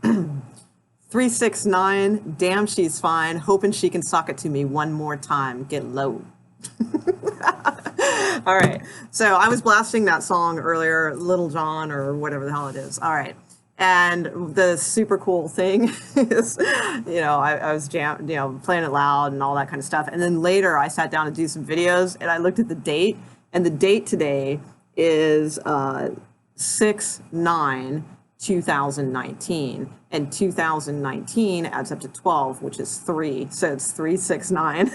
369, damn, she's fine. Hoping she can sock it to me one more time. Get low. All right. So I was blasting that song earlier, Little John or whatever the hell it is. All right. And the super cool thing is, I was playing it loud and all that kind of stuff. And then later I sat down to do some videos and I looked at the date, and the date today is 6/9/2019, and 2019 adds up to 12, which is 3. So it's 369.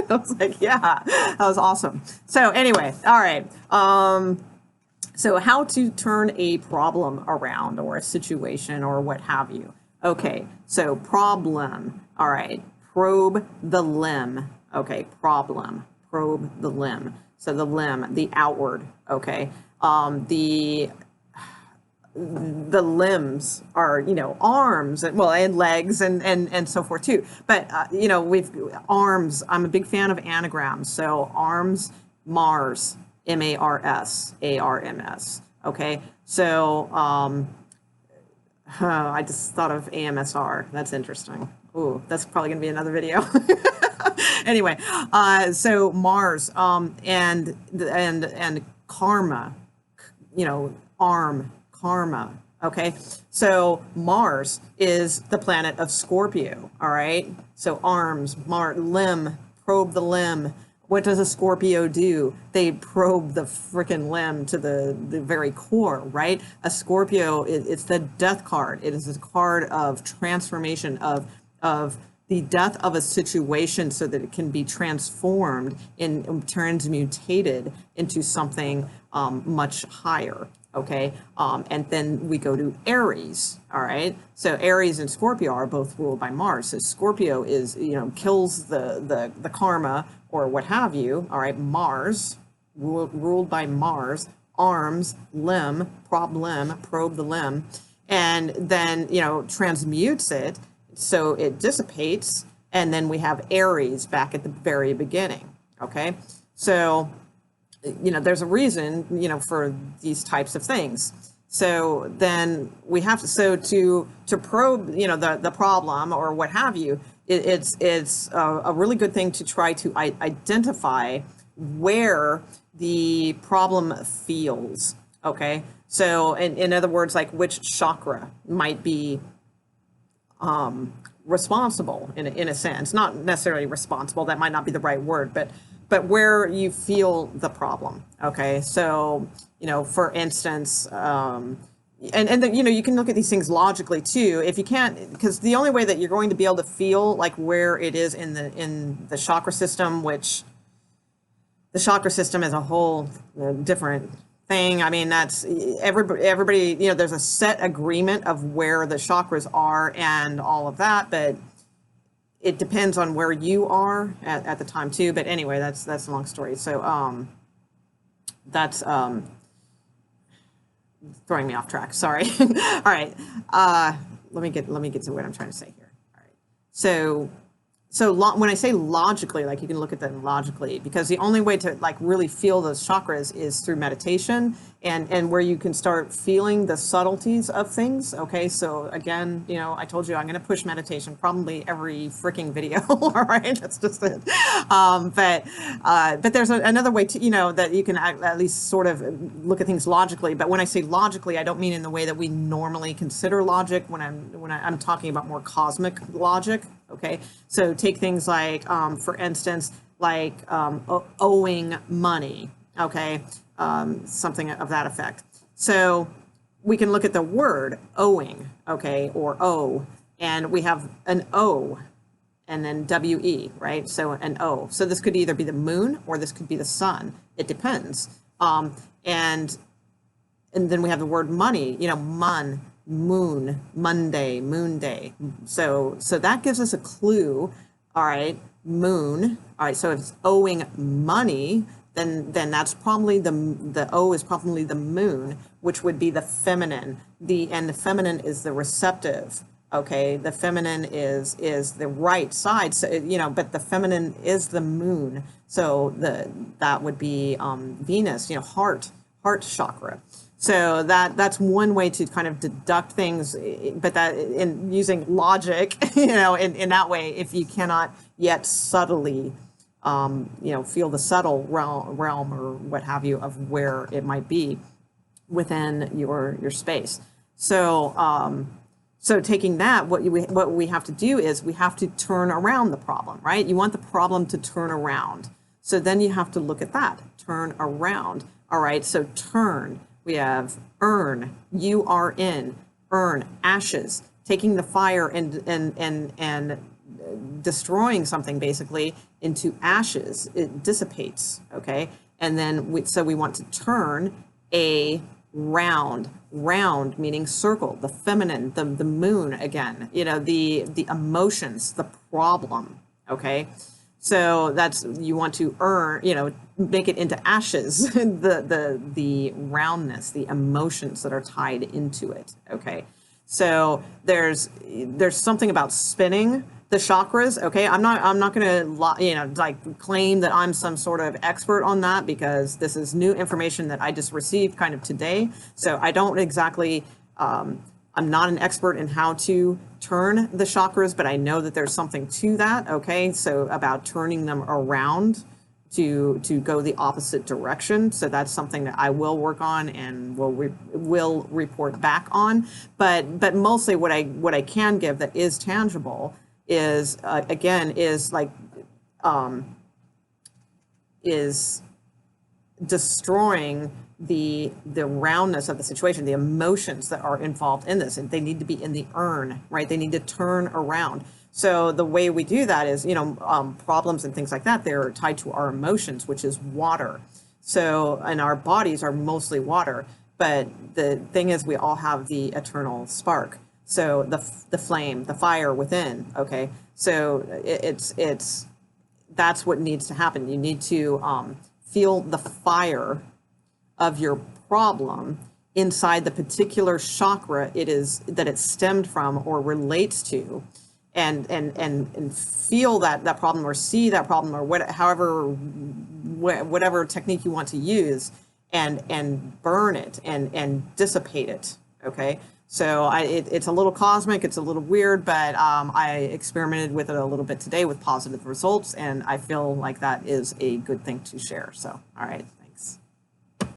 I was like, yeah, that was awesome. So anyway, all right. So how to turn a problem around, or a situation, or what have you. Okay, so problem. All right, probe the limb. Okay, problem, probe the limb. So the limb, the outward. Okay, the limbs are, arms, and legs, and so forth too. But we've arms. I'm a big fan of anagrams. So arms, Mars, Mars, Arms. Okay, so I just thought of AMSR. That's interesting. Ooh, that's probably going to be another video. Anyway, so Mars, and karma, arm, karma. Okay, so Mars is the planet of Scorpio. All right, so arms, limb, probe the limb. What does a Scorpio do? They probe the freaking limb to the very core, right? A Scorpio, it's the death card. It is a card of transformation, of the death of a situation, so that it can be transformed and transmutated into something much higher. Okay, and then we go to Aries. All right, so Aries and Scorpio are both ruled by Mars. So Scorpio is, kills the karma or what have you. All right, Mars, ruled by Mars, arms, limb, probe the limb, and then transmutes it, so it dissipates, and then we have Aries back at the very beginning. Okay, so there's a reason, for these types of things. So then we have to probe, the problem or what have you. It's a really good thing to try to identify where the problem feels. Okay, so in other words, like which chakra might be responsible in a sense, not necessarily responsible. That might not be the right word, but where you feel the problem. Okay, so for instance, and then you can look at these things logically too. If you can't, because the only way that you're going to be able to feel like where it is in the chakra system, which the chakra system is a whole different thing. I mean, that's everybody. There's a set agreement of where the chakras are and all of that, but it depends on where you are at the time too. But anyway, that's a long story. So that's throwing me off track. Sorry. All right. Let me get to what I'm trying to say here. All right. So when I say logically, like you can look at them logically, because the only way to like really feel those chakras is through meditation, and where you can start feeling the subtleties of things. Okay, so again, I told you I'm going to push meditation probably every freaking video. All right, that's just it. But there's another way to that you can at least sort of look at things logically. But when I say logically, I don't mean in the way that we normally consider logic. When I'm talking about more cosmic logic. Okay, so take things like, for instance, like owing money. Okay, something of that effect. So we can look at the word owing, okay, or owe, and we have an O and then WE, right? So an O. So this could either be the moon or this could be the sun. It depends. And then we have the word money, moon, Monday, moon day. So that gives us a clue. All right, moon. All right, so if it's owing money, then that's probably the O is probably the moon, which would be the feminine. And the feminine is the receptive. Okay, the feminine is the right side. So but the feminine is the moon. So that would be Venus. Heart chakra. So that's one way to kind of deduct things, but that in using logic, in that way, if you cannot yet subtly, feel the subtle realm or what have you of where it might be within your space. So so taking that, what we have to do is we have to turn around the problem, right? You want the problem to turn around. So then you have to look at that, turn around. All right, so turn. We have earn, U-R-N, earn, ashes, taking the fire and destroying something basically into ashes. It dissipates, okay? And then so we want to turn a round, round meaning circle, the feminine, the moon again, the emotions, the problem, okay? So that's, you want to make it into ashes, the roundness, the emotions that are tied into it, okay? So there's something about spinning the chakras, okay? I'm not going to like claim that I'm some sort of expert on that, because this is new information that I just received kind of today. So I don't exactly I'm not an expert in how to turn the chakras, but I know that there's something to that, okay? So about turning them around to go the opposite direction. So that's something that I will work on and will report back on. But mostly what I can give that is tangible is is destroying the roundness of the situation, the emotions that are involved in this, and they need to be in the earn, right? They need to turn around. So the way we do that is, problems and things like that, they're tied to our emotions, which is water. So, and our bodies are mostly water, but the thing is we all have the eternal spark. So the flame, the fire within, okay? So that's what needs to happen. You need to feel the fire of your problem inside the particular chakra that it stemmed from or relates to, and feel that problem, or see that problem, or whatever technique you want to use, and burn it and dissipate it, okay? So it's a little cosmic, it's a little weird, but I experimented with it a little bit today with positive results, and I feel like that is a good thing to share. So, all right.